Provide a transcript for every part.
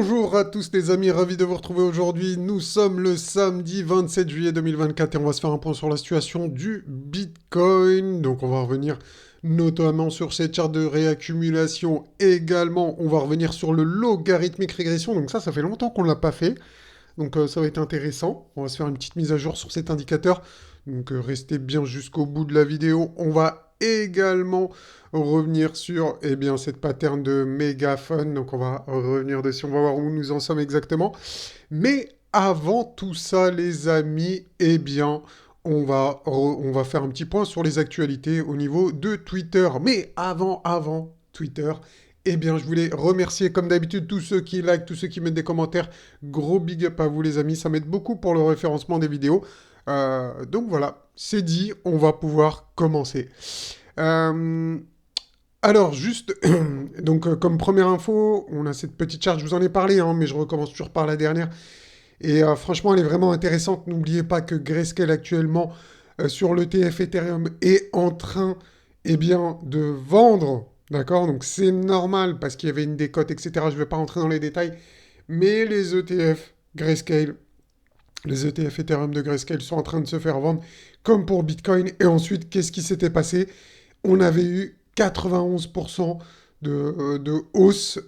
Bonjour à tous les amis, ravi de vous retrouver aujourd'hui. Nous sommes le samedi 27 juillet 2024 et on va se faire un point sur la situation du Bitcoin. Donc on va revenir notamment sur cette charte de réaccumulation. Également, on va revenir sur le logarithmique régression. Donc ça fait longtemps qu'on ne l'a pas fait. Donc ça va être intéressant. On va se faire une petite mise à jour sur cet indicateur. Donc restez bien jusqu'au bout de la vidéo. On va également revenir sur cette pattern de mégaphone. Donc on va revenir dessus. On va voir où nous en sommes exactement. Mais avant tout ça, les amis, on va faire un petit point sur les actualités au niveau de Twitter. Mais avant Twitter, je voulais remercier comme d'habitude tous ceux qui like, tous ceux qui mettent des commentaires. Gros big up à vous les amis, ça m'aide beaucoup pour le référencement des vidéos. Donc voilà, c'est dit, on va pouvoir commencer. Euh, alors juste, comme première info, on a cette petite charte, je vous en ai parlé, hein, mais je recommence toujours par la dernière. Et franchement, elle est vraiment intéressante. N'oubliez pas que Grayscale actuellement sur l'ETF Ethereum est en train de vendre. D'accord. Donc c'est normal parce qu'il y avait une décote, etc. Je ne vais pas rentrer dans les détails. Mais les ETF Grayscale, les ETF Ethereum de Grayscale sont en train de se faire vendre comme pour Bitcoin. Et ensuite, qu'est-ce qui s'était passé? On avait eu 91% de hausse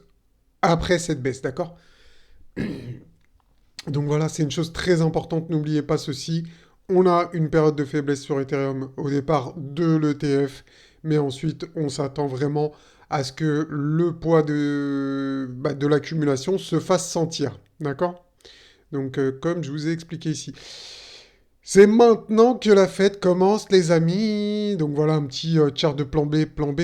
après cette baisse. D'accord. Donc voilà, c'est une chose très importante, n'oubliez pas ceci. On a une période de faiblesse sur Ethereum au départ de l'ETF, mais ensuite on s'attend vraiment à ce que le poids de l'accumulation se fasse sentir. D'accord. Donc comme je vous ai expliqué ici. C'est maintenant que la fête commence, les amis. Donc voilà un petit chart de plan B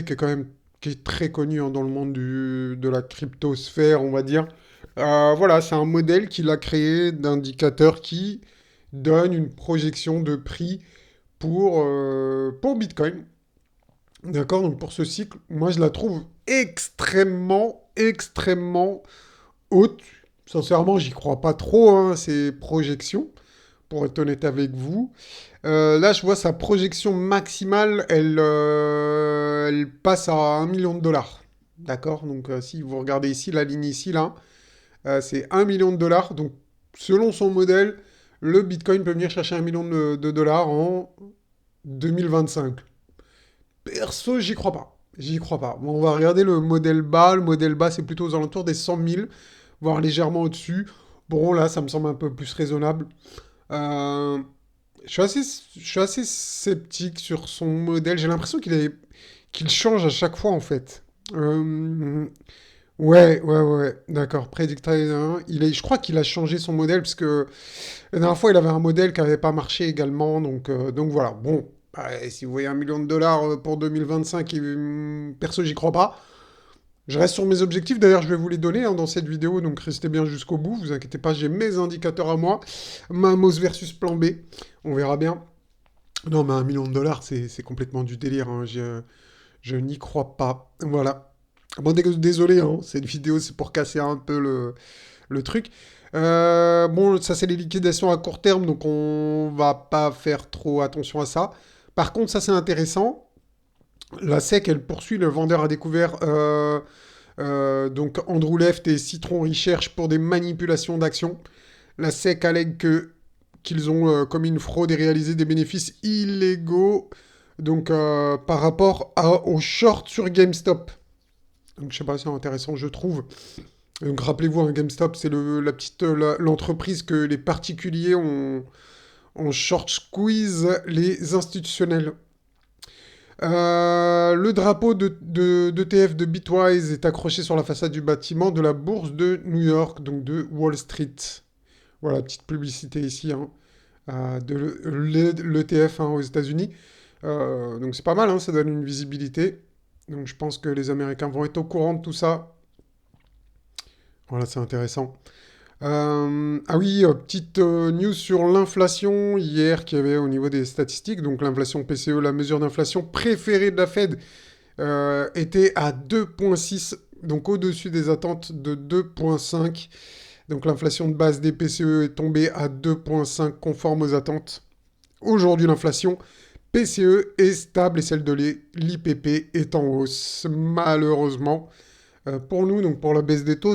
qui est quand même qui est très connu hein, dans le monde de la cryptosphère, on va dire. Voilà, c'est un modèle qu'il a créé d'indicateur qui donne une projection de prix pour Bitcoin. D'accord, donc pour ce cycle, moi je la trouve extrêmement haute. Sincèrement, j'y crois pas trop, hein, ces projections, pour être honnête avec vous. Là, je vois sa projection maximale, elle passe à 1 million de dollars. D'accord, donc si vous regardez ici, la ligne ici, là, c'est 1 million de dollars. Donc, selon son modèle, le Bitcoin peut venir chercher 1 million de dollars en 2025. Perso, j'y crois pas. J'y crois pas. Bon, on va regarder le modèle bas. Le modèle bas, c'est plutôt aux alentours des 100 000, voire légèrement au-dessus. Bon, là, ça me semble un peu plus raisonnable. Euh, je suis assez sceptique sur son modèle. J'ai l'impression qu'il change à chaque fois, en fait. Euh, ouais, d'accord. Predictile 1. Je crois qu'il a changé son modèle parce que la dernière fois, il avait un modèle qui n'avait pas marché également. Donc voilà. Bon, bah, si vous voyez 1 million de dollars pour 2025, perso, j'y crois pas. Je reste sur mes objectifs. D'ailleurs, je vais vous les donner hein, dans cette vidéo. Donc restez bien jusqu'au bout. Vous inquiétez pas, j'ai mes indicateurs à moi. Mamos versus plan B. On verra bien. Non, mais 1 million de dollars, c'est complètement du délire. Hein. Je n'y crois pas. Voilà. Bon, désolé, hein, cette vidéo, c'est pour casser un peu le truc. Bon, ça, c'est les liquidations à court terme, donc on va pas faire trop attention à ça. Par contre, ça, c'est intéressant. La SEC, elle poursuit, le vendeur a découvert donc Andrew Left et Citron Research pour des manipulations d'actions. La SEC allègue qu'ils ont commis une fraude et réalisé des bénéfices illégaux donc par rapport au short sur GameStop. Donc je sais pas, c'est intéressant, je trouve. Donc rappelez-vous, un GameStop, c'est l'entreprise que les particuliers ont short squeeze les institutionnels. Le drapeau d'ETF de Bitwise est accroché sur la façade du bâtiment de la bourse de New York, donc de Wall Street. Voilà, petite publicité ici, hein, de l'ETF hein, aux États-Unis. Donc c'est pas mal, hein, ça donne une visibilité. Donc je pense que les Américains vont être au courant de tout ça. Voilà, c'est intéressant. Ah oui, petite news sur l'inflation hier qu'il y avait au niveau des statistiques. Donc l'inflation PCE, la mesure d'inflation préférée de la Fed, était à 2,6, donc au-dessus des attentes de 2,5. Donc l'inflation de base des PCE est tombée à 2,5 conforme aux attentes. Aujourd'hui, l'inflation PCE est stable et celle de l'IPP est en hausse. Malheureusement, pour nous, donc pour la baisse des taux,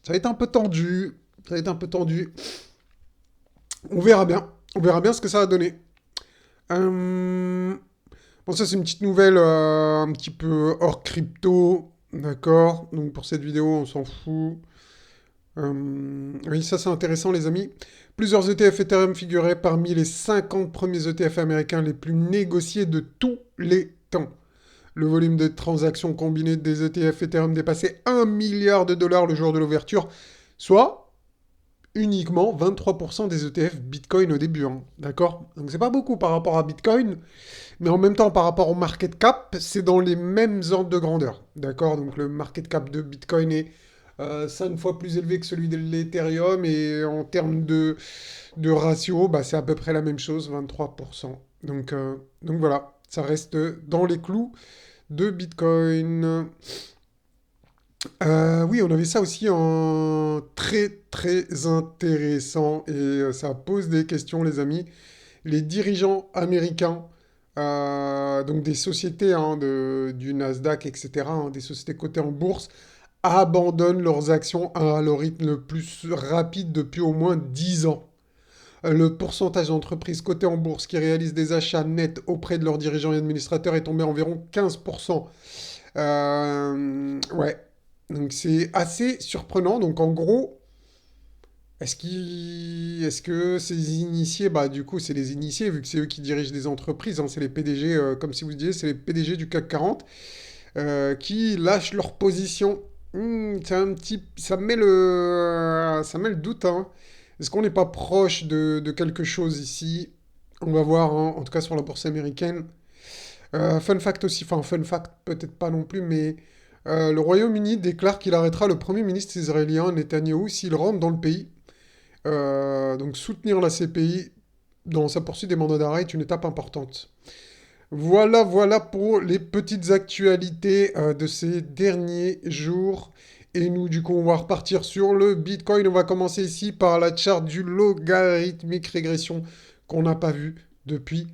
Ça va être un peu tendu. Ça va être un peu tendu. On verra bien. On verra bien ce que ça va donner. Euh, Bon, ça, c'est une petite nouvelle un petit peu hors crypto. D'accord. Donc, pour cette vidéo, on s'en fout. Oui, ça, c'est intéressant, les amis. Plusieurs ETF Ethereum figuraient parmi les 50 premiers ETF américains les plus négociés de tous les temps. Le volume de transactions combinées des ETF Ethereum dépassait 1 milliard de dollars le jour de l'ouverture, soit uniquement 23% des ETF Bitcoin au début. Hein. D'accord. Donc, c'est pas beaucoup par rapport à Bitcoin. Mais en même temps, par rapport au market cap, c'est dans les mêmes ordres de grandeur. D'accord. Donc le market cap de Bitcoin est 5 fois plus élevé que celui de l'Ethereum. Et en termes de ratio, bah, c'est à peu près la même chose, 23%. Donc voilà, ça reste dans les clous de Bitcoin. Oui, on avait ça aussi en très très intéressant. Et ça pose des questions, les amis. Les dirigeants américains, donc des sociétés hein, du Nasdaq, etc., hein, des sociétés cotées en bourse, abandonnent leurs actions à leur rythme le plus rapide depuis au moins 10 ans. Le pourcentage d'entreprises cotées en bourse qui réalisent des achats nets auprès de leurs dirigeants et administrateurs est tombé à environ 15%. Ouais, donc c'est assez surprenant. Donc en gros, est-ce que ces initiés, bah du coup c'est les initiés vu que c'est eux qui dirigent des entreprises, hein, c'est les PDG, comme si vous disiez, c'est les PDG du CAC 40 qui lâchent leur position. C'est un petit, ça met le doute. Hein. Est-ce qu'on n'est pas proche de quelque chose ici? On va voir, hein, en tout cas sur la bourse américaine. Fun fact aussi, enfin fun fact peut-être pas non plus, mais le Royaume-Uni déclare qu'il arrêtera le Premier ministre israélien Netanyahou s'il rentre dans le pays. Donc soutenir la CPI dans sa poursuite des mandats d'arrêt est une étape importante. Voilà, voilà pour les petites actualités de ces derniers jours. Et nous, du coup, on va repartir sur le Bitcoin. On va commencer ici par la charte du logarithmique régression qu'on n'a pas vu depuis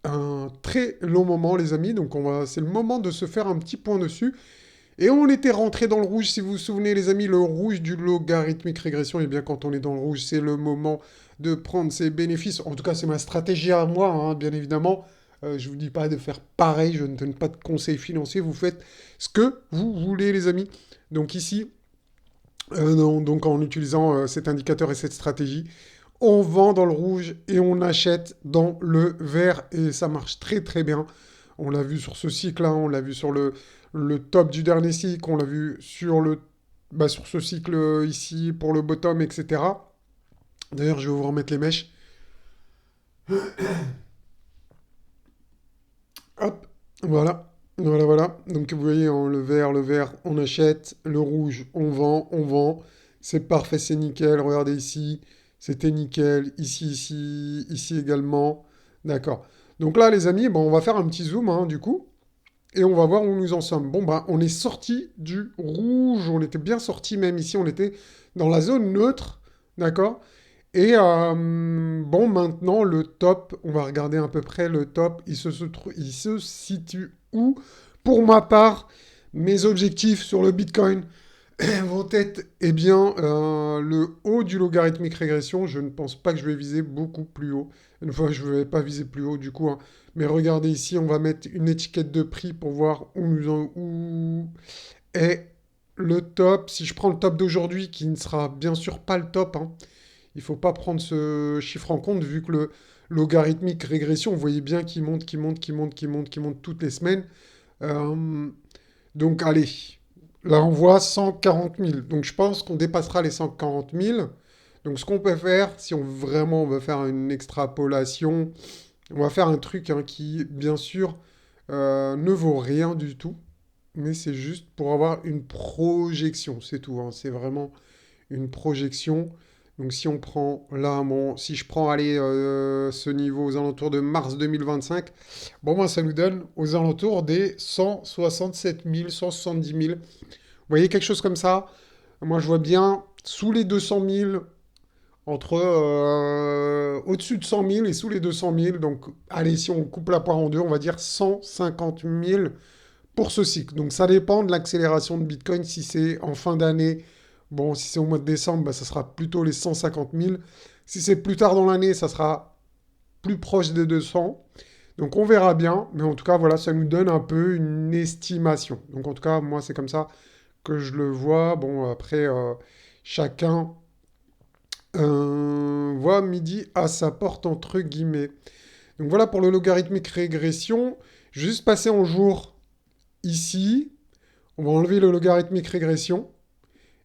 un très long moment, les amis. Donc, c'est le moment de se faire un petit point dessus. Et on était rentré dans le rouge, si vous vous souvenez, les amis, le rouge du logarithmique régression. Et bien, quand on est dans le rouge, c'est le moment de prendre ses bénéfices. En tout cas, c'est ma stratégie à moi, hein, bien évidemment. Je ne vous dis pas de faire pareil, je ne donne pas de conseils financiers. Vous faites ce que vous voulez, les amis. Donc ici, non, donc en utilisant cet indicateur et cette stratégie, on vend dans le rouge et on achète dans le vert. Et ça marche très très bien. On l'a vu sur ce cycle-là, on l'a vu sur le top du dernier cycle, on l'a vu sur, sur ce cycle ici pour le bottom, etc. D'ailleurs, je vais vous remettre les mèches. Hop, voilà. Voilà, voilà. Donc vous voyez, hein, le vert, on achète. Le rouge, on vend, on vend. C'est parfait, c'est nickel. Regardez ici, c'était nickel. Ici, ici, ici également. D'accord. Donc là, les amis, bon, on va faire un petit zoom, hein, du coup. Et on va voir où nous en sommes. Bon, bah, on est sorti du rouge. On était bien sorti, même ici, on était dans la zone neutre. D'accord. Et bon, maintenant, le top, on va regarder à peu près le top. Il se situe où? Pour ma part, mes objectifs sur le Bitcoin vont être, eh bien, le haut du logarithmique régression. Je ne pense pas que je vais viser beaucoup plus haut. Une fois, je ne vais pas viser plus haut, du coup. Hein. Mais regardez ici, on va mettre une étiquette de prix pour voir où est le top. Si je prends le top d'aujourd'hui, qui ne sera bien sûr pas le top, hein, il ne faut pas prendre ce chiffre en compte, vu que le logarithmique régression, vous voyez bien qu'il monte, qu'il monte, qu'il monte, qu'il monte, qu'il monte toutes les semaines. Euh, donc allez, là on voit 140 000. Donc je pense qu'on dépassera les 140 000. Donc ce qu'on peut faire, si on vraiment on veut faire une extrapolation, on va faire un truc hein, qui, bien sûr, ne vaut rien du tout. Mais c'est juste pour avoir une projection, c'est tout. Hein. C'est vraiment une projection. Donc si on prend là, bon, si je prends allez, ce niveau aux alentours de mars 2025, bon, moi, ça nous donne aux alentours des 167 000, 170 000. Vous voyez quelque chose comme ça? Moi, je vois bien sous les 200 000, entre au-dessus de 100 000 et sous les 200 000. Donc, allez, si on coupe la poire en deux, on va dire 150 000 pour ce cycle. Donc, ça dépend de l'accélération de Bitcoin, si c'est en fin d'année Bon, si c'est au mois de décembre, bah, ça sera plutôt les 150 000. Si c'est plus tard dans l'année, ça sera plus proche des 200. Donc on verra bien, mais en tout cas, voilà, ça nous donne un peu une estimation. Donc en tout cas, moi, c'est comme ça que je le vois. Bon, après, chacun voit midi à sa porte, entre guillemets. Donc voilà pour le logarithmique régression. Je vais juste passer en jour ici. On va enlever le logarithmique régression.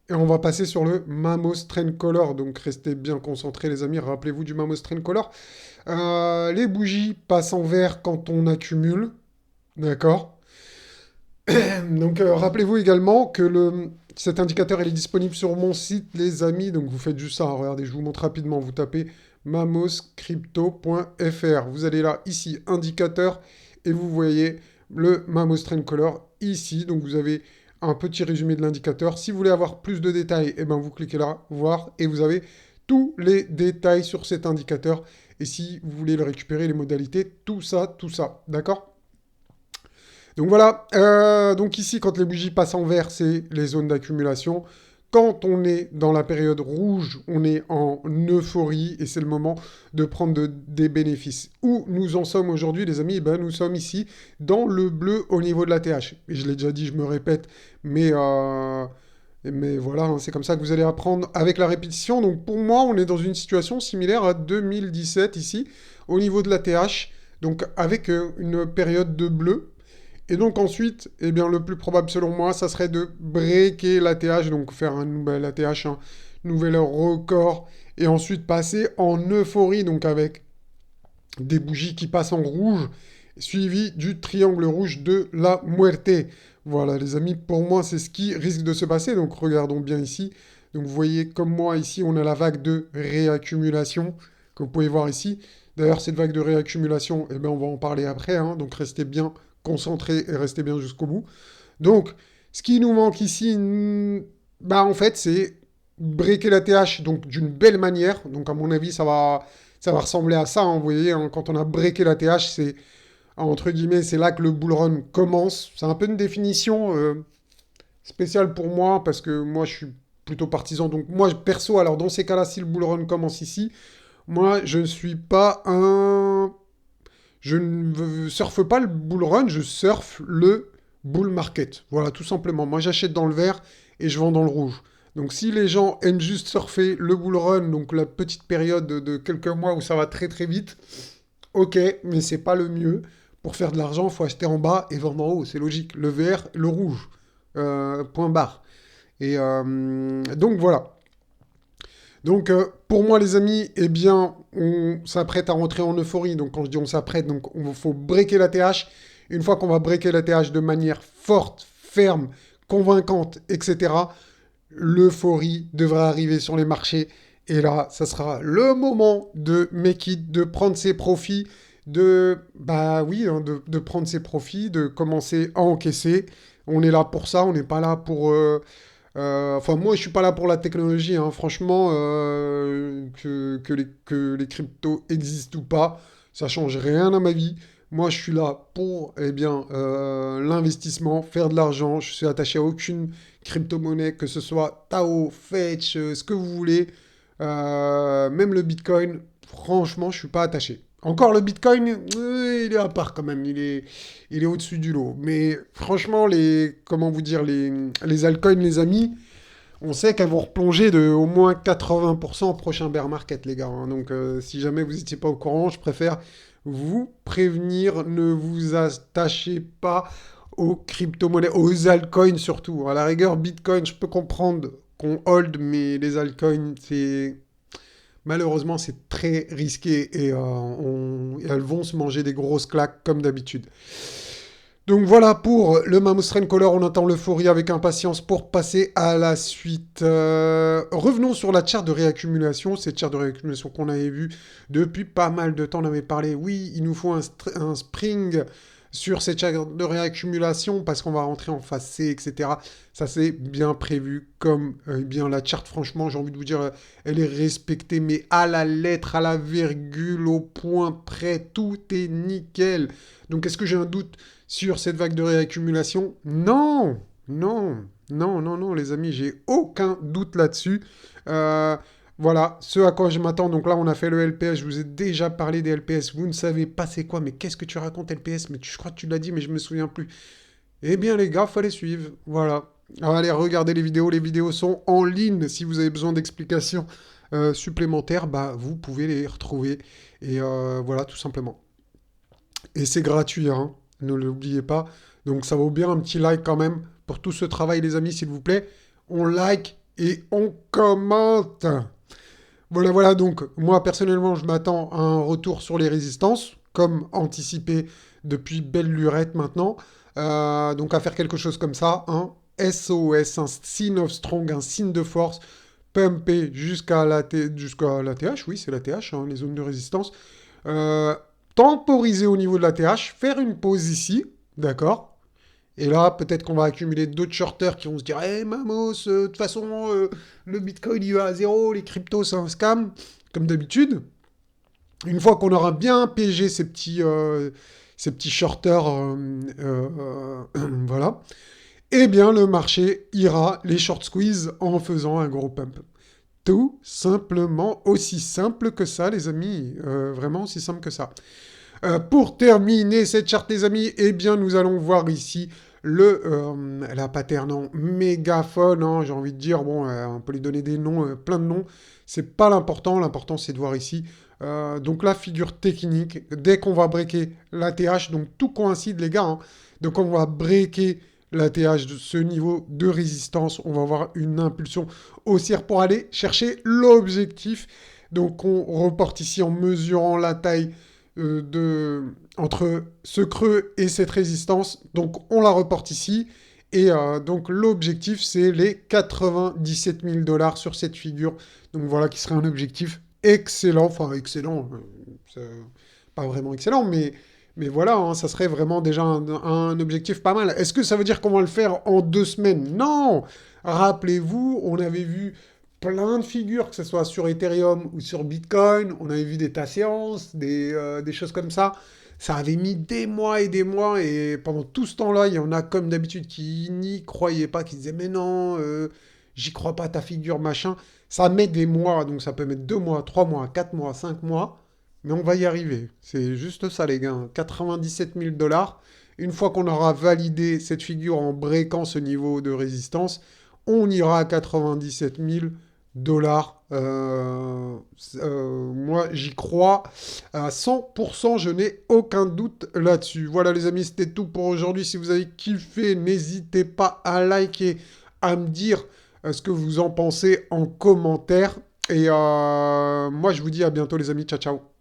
Et on va passer sur le Mamos Trend Color. Donc restez bien concentrés les amis, rappelez-vous du Mamos Trend Color. Les bougies passent en vert quand on accumule. D'accord. Donc rappelez-vous également que cet indicateur il est disponible sur mon site les amis. Donc vous faites juste ça. Regardez, je vous montre rapidement. Vous tapez mamoscrypto.fr. Vous allez là, ici, indicateur. Et vous voyez le Mamos Trend Color ici. Donc vous avez un petit résumé de l'indicateur. Si vous voulez avoir plus de détails, eh ben, vous cliquez là, voir, et vous avez tous les détails sur cet indicateur. Et si vous voulez le récupérer, les modalités, tout ça, d'accord? Donc voilà, donc ici, quand les bougies passent en vert, c'est les zones d'accumulation. Quand on est dans la période rouge, on est en euphorie et c'est le moment de prendre des bénéfices. Où nous en sommes aujourd'hui, les amis? Eh ben, nous sommes ici dans le bleu au niveau de la TH. Et je l'ai déjà dit, je me répète, mais voilà, hein, c'est comme ça que vous allez apprendre avec la répétition. Donc pour moi, on est dans une situation similaire à 2017 ici, au niveau de la TH, donc avec une période de bleu. Et donc ensuite, eh bien, le plus probable selon moi, ça serait de breaker l'ATH, donc faire un nouvel ATH, un nouvel record, et ensuite passer en euphorie, donc avec des bougies qui passent en rouge, suivi du triangle rouge de la muerte. Voilà les amis, pour moi c'est ce qui risque de se passer, donc regardons bien ici. Donc vous voyez comme moi ici, on a la vague de réaccumulation, que vous pouvez voir ici. D'ailleurs cette vague de réaccumulation, eh bien, on va en parler après, hein, donc restez bien concentrés et restez bien jusqu'au bout. Donc ce qui nous manque ici, bah en fait c'est breaker la TH donc d'une belle manière, donc à mon avis ça va ressembler à ça, hein, vous voyez, hein, quand on a breaké la TH, c'est, entre guillemets, c'est là que le bull run commence. C'est un peu une définition spéciale pour moi, parce que moi, je suis plutôt partisan. Donc moi, perso, alors dans ces cas-là, si le bull run commence ici, moi, je ne suis pas un... Je ne surfe pas le bull run, je surfe le bull market. Voilà, tout simplement. Moi, j'achète dans le vert et je vends dans le rouge. Donc si les gens aiment juste surfer le bull run, donc la petite période de quelques mois où ça va très très vite, ok, mais c'est pas le mieux. Pour faire de l'argent, il faut acheter en bas et vendre en haut, c'est logique. Le vert, le rouge. Point barre. Et donc voilà. Donc pour moi les amis, eh bien on s'apprête à rentrer en euphorie. Donc quand je dis on s'apprête, donc il faut breaker la TH. Une fois qu'on va breaker la TH de manière forte, ferme, convaincante, etc., l'euphorie devrait arriver sur les marchés. Et là, ça sera le moment de make it, de prendre ses profits, bah oui, hein, de prendre ses profits, de commencer à encaisser. On est là pour ça, on n'est pas là pour... enfin, moi, je suis pas là pour la technologie, hein. Franchement, que les cryptos existent ou pas, ça change rien à ma vie. Moi, je suis là pour, eh bien, l'investissement, faire de l'argent. Je suis attaché à aucune crypto-monnaie, que ce soit Tao, Fetch, ce que vous voulez. Même le Bitcoin, franchement, je suis pas attaché. Encore le Bitcoin, il est à part quand même, il est au-dessus du lot. Mais franchement, comment vous dire, les altcoins, les amis, on sait qu'elles vont replonger de au moins 80% au prochain bear market, les gars, hein. Donc, si jamais vous n'étiez pas au courant, je préfère vous prévenir, ne vous attachez pas aux crypto-monnaies, aux altcoins surtout. À la rigueur, Bitcoin, je peux comprendre qu'on hold, mais les altcoins, c'est... Malheureusement, c'est très risqué et elles vont se manger des grosses claques comme d'habitude. Donc voilà pour le Mammoth Train Color, on attend l'euphorie avec impatience pour passer à la suite. Revenons sur la charte de réaccumulation, cette charte de réaccumulation qu'on avait vue depuis pas mal de temps, on avait parlé, oui, il nous faut un spring sur cette charte de réaccumulation parce qu'on va rentrer en phase C, etc. Ça c'est bien prévu comme bien la charte, franchement, j'ai envie de vous dire, elle est respectée, mais à la lettre, à la virgule, au point près, tout est nickel. Donc est-ce que j'ai un doute sur cette vague de réaccumulation? Non, non. Non, non, non, les amis, j'ai aucun doute là-dessus. Euh, voilà, ce à quoi je m'attends. Donc là, on a fait le LPS. Je vous ai déjà parlé des LPS. Vous ne savez pas c'est quoi, mais qu'est-ce que tu racontes LPS? Mais je crois que tu l'as dit, mais je me souviens plus. Eh bien, les gars, fallait suivre. Voilà. Alors, allez, regardez les vidéos. Les vidéos sont en ligne. Si vous avez besoin d'explications supplémentaires, bah, vous pouvez les retrouver. Et voilà, tout simplement. Et c'est gratuit, hein. Ne l'oubliez pas. Donc, ça vaut bien un petit like quand même pour tout ce travail, les amis, s'il vous plaît. On like et on commente. Voilà, voilà. Donc, moi, personnellement, je m'attends à un retour sur les résistances, comme anticipé depuis belle lurette maintenant. Donc, à faire quelque chose comme ça, hein. SOS, un sign of strong, un signe de force, pumper jusqu'à la TH, oui, c'est la TH, hein, les zones de résistance. Euh, Temporiser au niveau de la TH, faire une pause ici, d'accord? Et là, peut-être qu'on va accumuler d'autres shorters qui vont se dire, eh Mamos, de toute façon, le Bitcoin il va à zéro, les cryptos c'est un scam, comme d'habitude. Une fois qu'on aura bien piégé ces petits shorters, voilà, eh bien le marché ira les short squeeze en faisant un gros pump. Tout simplement aussi simple que ça, les amis. Vraiment aussi simple que ça. Pour terminer cette charte, les amis, eh bien, nous allons voir ici la pattern en mégaphone. Hein, j'ai envie de dire, bon, on peut lui donner des noms, plein de noms. C'est pas l'important. L'important, c'est de voir ici. Donc, la figure technique, dès qu'on va breaker la TH, donc tout coïncide, les gars. Hein, donc, on va breaker la TH de ce niveau de résistance. On va avoir une impulsion haussière pour aller chercher l'objectif. Donc, on reporte ici en mesurant la taille entre ce creux et cette résistance. Donc on la reporte ici. Et donc l'objectif, c'est les 97 000 dollars sur cette figure. Donc voilà, qui serait un objectif excellent. Enfin, excellent. Pas vraiment excellent, mais voilà, hein, ça serait vraiment déjà un objectif pas mal. Est-ce que ça veut dire qu'on va le faire en 2 semaines? Non. Rappelez-vous, on avait vu plein de figures, que ce soit sur Ethereum ou sur Bitcoin. On avait vu des tas de séances, des choses comme ça. Ça avait mis des mois et pendant tout ce temps-là, il y en a comme d'habitude qui n'y croyaient pas, qui disaient mais non, j'y crois pas ta figure, machin. Ça met des mois, donc ça peut mettre 2 mois, 3 mois, 4 mois, 5 mois, mais on va y arriver. C'est juste ça, les gars. 97 000 dollars. Une fois qu'on aura validé cette figure en breakant ce niveau de résistance, on ira à 97 000 dollars. Moi, j'y crois à 100%, je n'ai aucun doute là-dessus. Voilà les amis, c'était tout pour aujourd'hui. Si vous avez kiffé, n'hésitez pas à liker, à me dire ce que vous en pensez en commentaire. Et moi, je vous dis à bientôt les amis. Ciao, ciao.